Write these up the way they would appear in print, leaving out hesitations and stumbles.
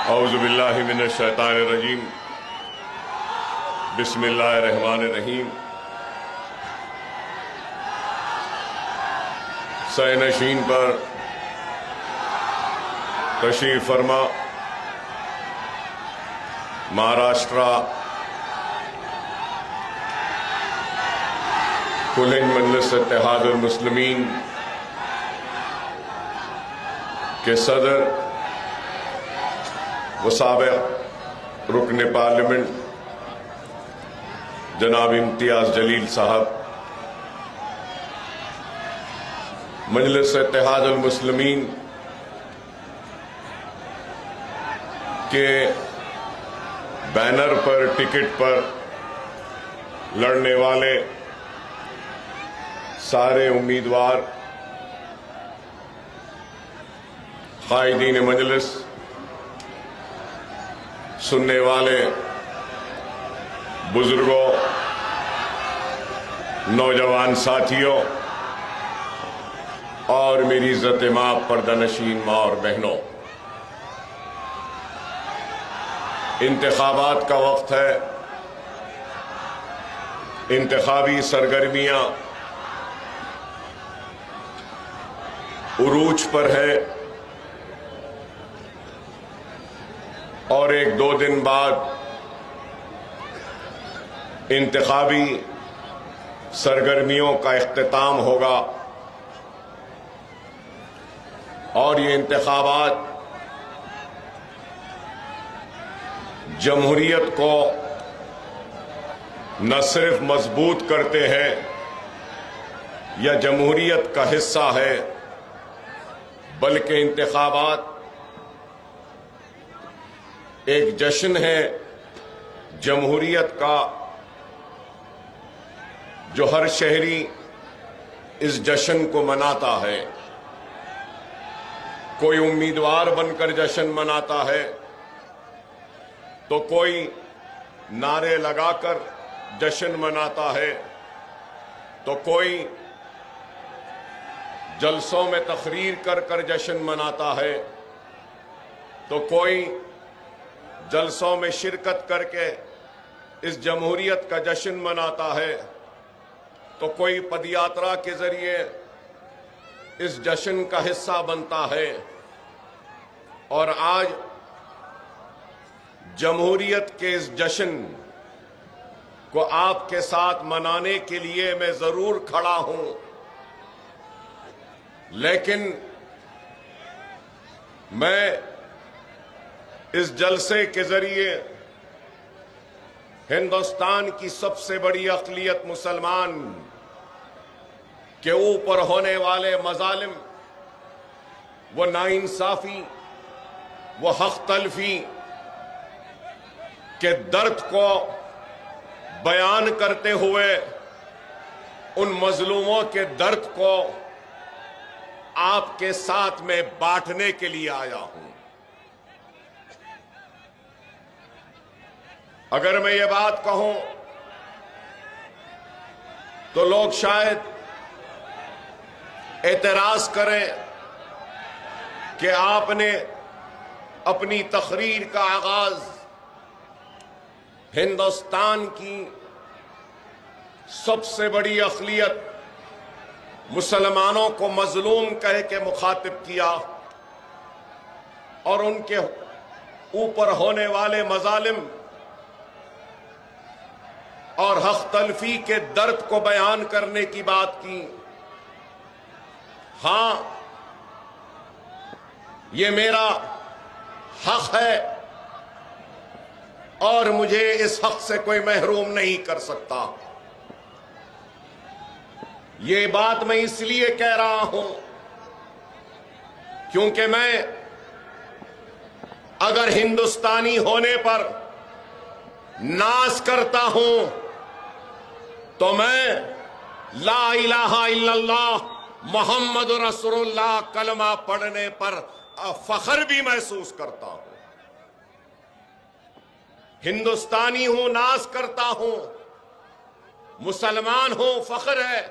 اعوذ باللہ من الشیطان الرجیم بسم اللہ الرحمن الرحیم سہ نشین پر تشریف فرما مہاراشٹرا کل ہند مجلس اتحاد المسلمین کے صدر و سابق رکن پارلیمنٹ جناب امتیاز جلیل صاحب، مجلس اتحاد المسلمین کے بینر پر ٹکٹ پر لڑنے والے سارے امیدوار، قائدین مجلس، سننے والے بزرگوں، نوجوان ساتھیوں اور میری عزت ماں پردہ نشین ماں اور بہنوں، انتخابات کا وقت ہے، انتخابی سرگرمیاں عروج پر ہے اور ایک دو دن بعد انتخابی سرگرمیوں کا اختتام ہوگا اور یہ انتخابات جمہوریت کو نہ صرف مضبوط کرتے ہیں یا جمہوریت کا حصہ ہے، بلکہ انتخابات ایک جشن ہے جمہوریت کا، جو ہر شہری اس جشن کو مناتا ہے۔ کوئی امیدوار بن کر جشن مناتا ہے تو کوئی نعرے لگا کر جشن مناتا ہے تو کوئی جلسوں میں تقریر کر کر جشن مناتا ہے تو کوئی جلسوں میں شرکت کر کے اس جمہوریت کا جشن مناتا ہے تو کوئی پدیاترا کے ذریعے اس جشن کا حصہ بنتا ہے۔ اور آج جمہوریت کے اس جشن کو آپ کے ساتھ منانے کے لیے میں ضرور کھڑا ہوں، لیکن میں اس جلسے کے ذریعے ہندوستان کی سب سے بڑی اقلیت مسلمان کے اوپر ہونے والے مظالم، وہ ناانصافی، وہ حق تلفی کے درد کو بیان کرتے ہوئے ان مظلوموں کے درد کو آپ کے ساتھ میں بانٹنے کے لیے آیا ہوں۔ اگر میں یہ بات کہوں تو لوگ شاید اعتراض کریں کہ آپ نے اپنی تقریر کا آغاز ہندوستان کی سب سے بڑی اقلیت مسلمانوں کو مظلوم کہہ کے مخاطب کیا اور ان کے اوپر ہونے والے مظالم اور حق تلفی کے درد کو بیان کرنے کی بات کی۔ ہاں، یہ میرا حق ہے اور مجھے اس حق سے کوئی محروم نہیں کر سکتا۔ یہ بات میں اس لیے کہہ رہا ہوں کیونکہ میں اگر ہندوستانی ہونے پر ناز کرتا ہوں تو میں لا الہ الا اللہ محمد رسول اللہ کلمہ پڑھنے پر فخر بھی محسوس کرتا ہوں۔ ہندوستانی ہوں، ناز کرتا ہوں، مسلمان ہوں، فخر ہے،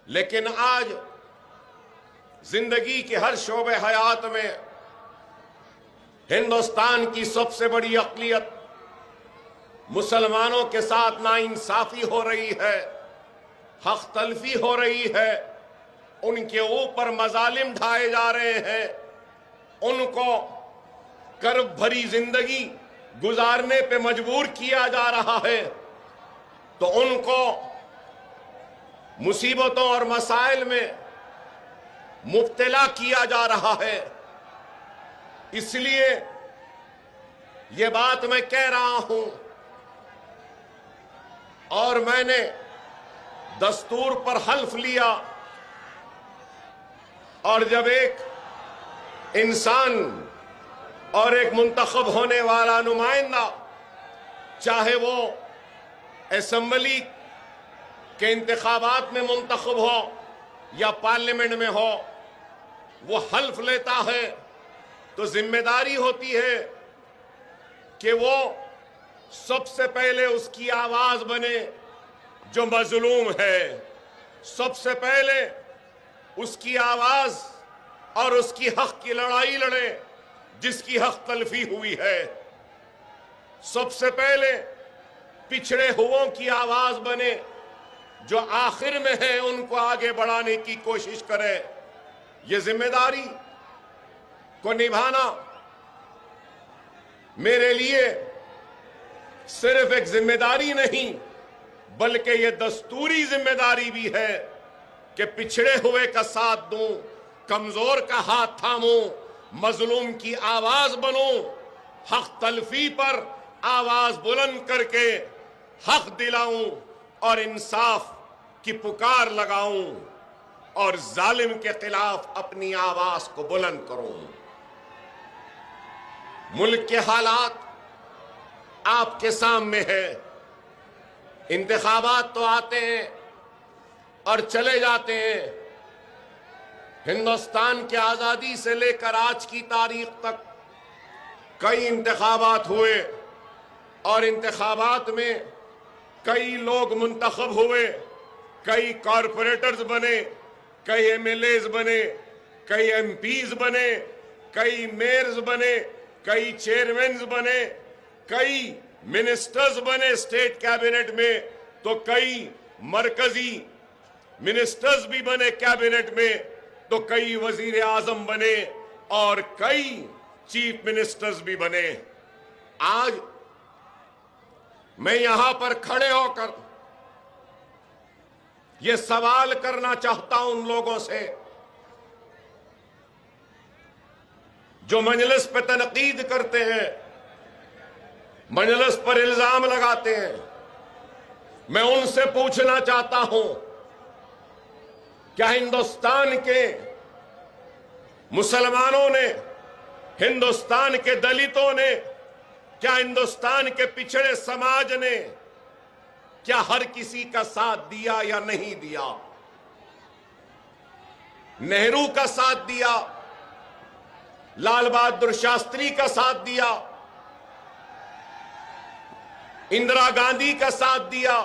لیکن آج زندگی کے ہر شعبے حیات میں ہندوستان کی سب سے بڑی اقلیت مسلمانوں کے ساتھ ناانصافی ہو رہی ہے، حق تلفی ہو رہی ہے، ان کے اوپر مظالم ڈھائے جا رہے ہیں، ان کو کرب بھری زندگی گزارنے پہ مجبور کیا جا رہا ہے، تو ان کو مصیبتوں اور مسائل میں مبتلا کیا جا رہا ہے۔ اس لیے یہ بات میں کہہ رہا ہوں، اور میں نے دستور پر حلف لیا، اور جب ایک انسان اور ایک منتخب ہونے والا نمائندہ، چاہے وہ اسمبلی کے انتخابات میں منتخب ہو یا پارلیمنٹ میں ہو، وہ حلف لیتا ہے تو ذمہ داری ہوتی ہے کہ وہ سب سے پہلے اس کی آواز بنے جو مظلوم ہے، سب سے پہلے اس کی آواز اور اس کی حق کی لڑائی لڑے جس کی حق تلفی ہوئی ہے، سب سے پہلے پچھڑے ہوئوں کی آواز بنے جو آخر میں ہے، ان کو آگے بڑھانے کی کوشش کرے۔ یہ ذمہ داری کو نبھانا میرے لیے صرف ایک ذمہ داری نہیں بلکہ یہ دستوری ذمہ داری بھی ہے کہ پچھڑے ہوئے کا ساتھ دوں، کمزور کا ہاتھ تھاموں، مظلوم کی آواز بنوں، حق تلفی پر آواز بلند کر کے حق دلاؤں اور انصاف کی پکار لگاؤں اور ظالم کے خلاف اپنی آواز کو بلند کروں۔ ملک کے حالات آپ کے سامنے ہے، انتخابات تو آتے ہیں اور چلے جاتے ہیں۔ ہندوستان کی آزادی سے لے کر آج کی تاریخ تک کئی انتخابات ہوئے، اور انتخابات میں کئی لوگ منتخب ہوئے، کئی کارپوریٹرز بنے، کئی ایم ایل ایز بنے، کئی ایم پیز بنے، کئی میئرز بنے، کئی چیئرمینز بنے، کئی منسٹرز بنے اسٹیٹ کیبنٹ میں، تو کئی مرکزی منسٹرز بھی بنے کیبنٹ میں، تو کئی وزیر اعظم بنے اور کئی چیف منسٹرز بھی بنے۔ آج میں یہاں پر کھڑے ہو کر یہ سوال کرنا چاہتا ہوں ان لوگوں سے جو مجلس پہ تنقید کرتے ہیں، مجلس پر الزام لگاتے ہیں۔ میں ان سے پوچھنا چاہتا ہوں، کیا ہندوستان کے مسلمانوں نے، ہندوستان کے دلتوں نے، کیا ہندوستان کے پچھڑے سماج نے کیا ہر کسی کا ساتھ دیا یا نہیں دیا؟ نہرو کا ساتھ دیا، لال بہادر شاستری کا ساتھ دیا، اندرا گاندھی کا ساتھ دیا،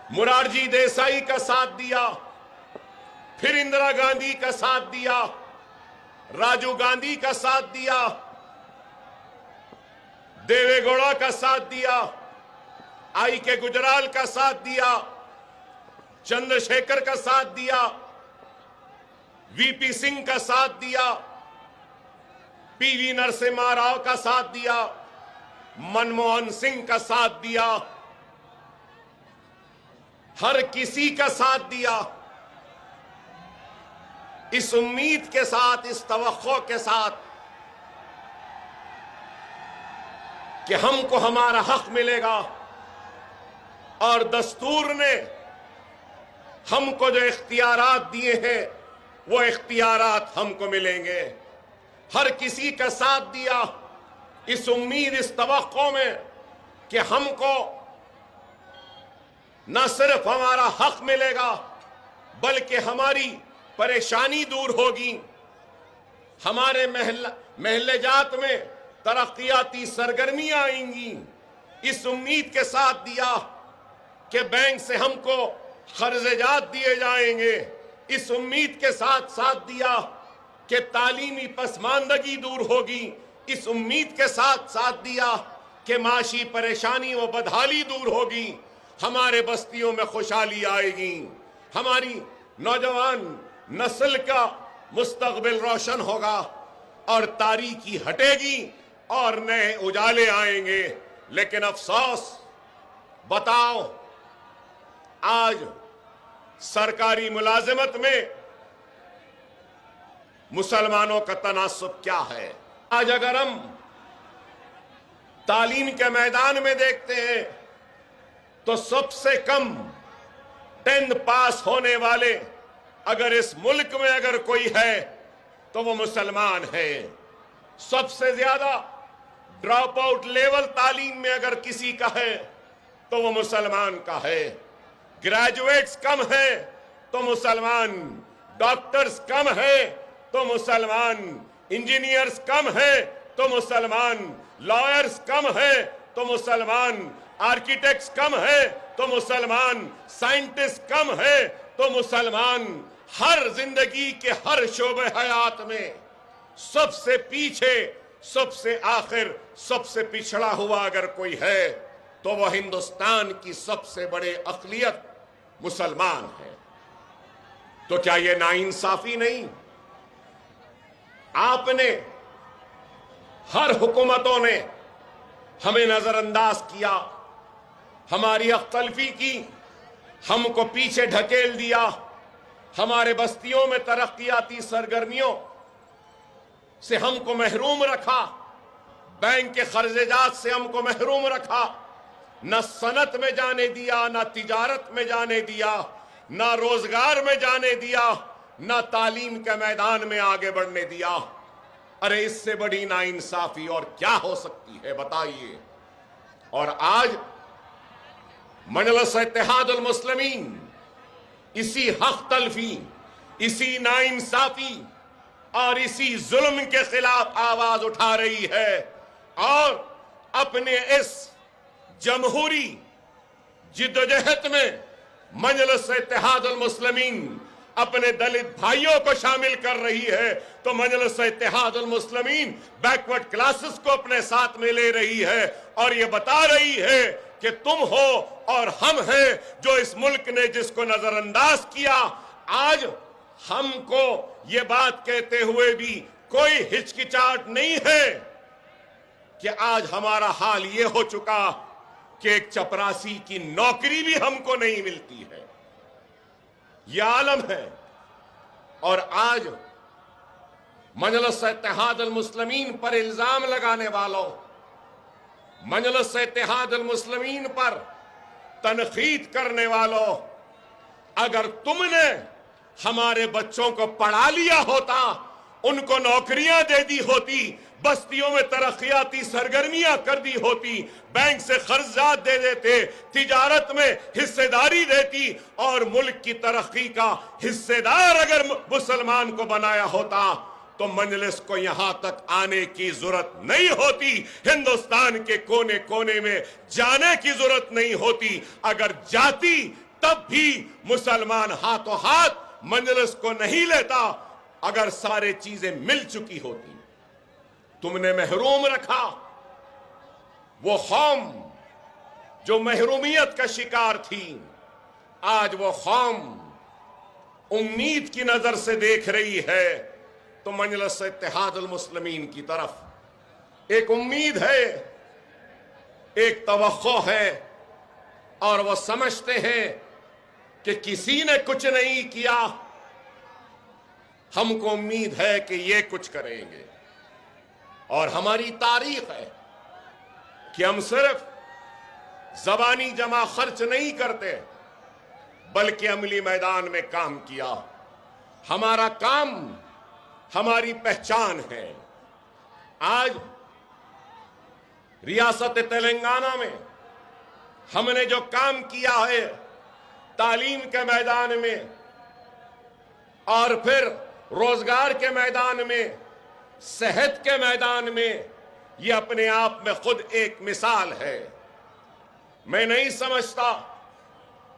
مورارجی دیسائی کا ساتھ دیا، پھر اندرا گاندھی کا ساتھ دیا، راجیو گاندھی کا ساتھ دیا، دیوے گوڑا کا ساتھ دیا، آئی کے گجرال کا ساتھ دیا، چندر شیکھر کا ساتھ دیا، وی پی سنگھ کا ساتھ دیا، پی وی نرسمہا راؤ کا ساتھ دیا، منموہن سنگھ کا ساتھ دیا، ہر کسی کا ساتھ دیا، اس امید کے ساتھ، اس توقع کے ساتھ کہ ہم کو ہمارا حق ملے گا، اور دستور نے ہم کو جو اختیارات دیے ہیں وہ اختیارات ہم کو ملیں گے۔ ہر کسی کا ساتھ دیا اس امید، اس توقع میں کہ ہم کو نہ صرف ہمارا حق ملے گا بلکہ ہماری پریشانی دور ہوگی، ہمارے محلے جات میں ترقیاتی سرگرمیاں آئیں گی۔ اس امید کے ساتھ دیا کہ بینک سے ہم کو قرض جات دیے جائیں گے، اس امید کے ساتھ دیا کہ تعلیمی پسماندگی دور ہوگی، اس امید کے ساتھ ساتھ دیا کہ معاشی پریشانی و بدحالی دور ہوگی، ہمارے بستیوں میں خوشحالی آئے گی، ہماری نوجوان نسل کا مستقبل روشن ہوگا اور تاریکی ہٹے گی اور نئے اجالے آئیں گے۔ لیکن افسوس، بتاؤ آج سرکاری ملازمت میں مسلمانوں کا تناسب کیا ہے؟ آج اگر ہم تعلیم کے میدان میں دیکھتے ہیں تو سب سے کم 10th پاس ہونے والے اگر اس ملک میں اگر کوئی ہے تو وہ مسلمان ہے۔ سب سے زیادہ ڈراپ آؤٹ لیول تعلیم میں اگر کسی کا ہے تو وہ مسلمان کا ہے۔ گریجویٹس کم ہیں تو مسلمان، ڈاکٹرز کم ہیں تو مسلمان، انجینئرز کم ہیں تو مسلمان، لائرز کم ہیں تو مسلمان، آرکیٹیکٹس کم ہیں تو مسلمان، سائنٹسٹ کم ہیں تو مسلمان۔ ہر زندگی کے ہر شعبہ حیات میں سب سے پیچھے، سب سے آخر، سب سے پچھڑا ہوا اگر کوئی ہے تو وہ ہندوستان کی سب سے بڑے اقلیت مسلمان ہے۔ تو کیا یہ ناانصافی نہیں؟ آپ نے، ہر حکومتوں نے ہمیں نظر انداز کیا، ہماری اختلفی کی، ہم کو پیچھے ڈھکیل دیا، ہمارے بستیوں میں ترقیاتی سرگرمیوں سے ہم کو محروم رکھا، بینک کے قرض جات سے ہم کو محروم رکھا، نہ صنعت میں جانے دیا، نہ تجارت میں جانے دیا، نہ روزگار میں جانے دیا، نہ تعلیم کے میدان میں آگے بڑھنے دیا۔ ارے اس سے بڑی ناانصافی اور کیا ہو سکتی ہے بتائیے؟ اور آج مجلس اتحاد المسلمین اسی حق تلفی، اسی ناانصافی اور اسی ظلم کے خلاف آواز اٹھا رہی ہے، اور اپنے اس جمہوری جدوجہد میں مجلس اتحاد المسلمین اپنے دلت بھائیوں کو شامل کر رہی ہے، تو مجلس اتحاد المسلمین بیکورڈ کلاسز کو اپنے ساتھ میں لے رہی ہے اور یہ بتا رہی ہے کہ تم ہو اور ہم ہیں جو اس ملک نے جس کو نظر انداز کیا۔ آج ہم کو یہ بات کہتے ہوئے بھی کوئی ہچکچاہٹ نہیں ہے کہ آج ہمارا حال یہ ہو چکا کہ ایک چپراسی کی نوکری بھی ہم کو نہیں ملتی ہے۔ یہ عالم ہے، اور آج مجلس اتحاد المسلمین پر الزام لگانے والوں، مجلس اتحاد المسلمین پر تنقید کرنے والوں، اگر تم نے ہمارے بچوں کو پڑھا لیا ہوتا، ان کو نوکریاں دے دی ہوتی، بستیوں میں ترقیاتی سرگرمیاں کر دی ہوتی، بینک سے قرضات دے دیتے، تجارت میں حصہ داری دیتی، اور ملک کی ترقی کا حصہ دار اگر مسلمان کو بنایا ہوتا تو مجلس کو یہاں تک آنے کی ضرورت نہیں ہوتی، ہندوستان کے کونے کونے میں جانے کی ضرورت نہیں ہوتی۔ اگر جاتی تب بھی مسلمان ہاتھوں ہاتھ مجلس کو نہیں لیتا، اگر سارے چیزیں مل چکی ہوتی۔ تم نے محروم رکھا وہ قوم جو محرومیت کا شکار تھی، آج وہ قوم امید کی نظر سے دیکھ رہی ہے، تو مجلس اتحاد المسلمین کی طرف ایک امید ہے، ایک توقع ہے، اور وہ سمجھتے ہیں کہ کسی نے کچھ نہیں کیا، ہم کو امید ہے کہ یہ کچھ کریں گے۔ اور ہماری تاریخ ہے کہ ہم صرف زبانی جمع خرچ نہیں کرتے بلکہ عملی میدان میں کام کیا۔ ہمارا کام ہماری پہچان ہے۔ آج ریاست تلنگانہ میں ہم نے جو کام کیا ہے تعلیم کے میدان میں اور پھر روزگار کے میدان میں، صحت کے میدان میں، یہ اپنے آپ میں خود ایک مثال ہے۔ میں نہیں سمجھتا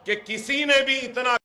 کہ کسی نے بھی اتنا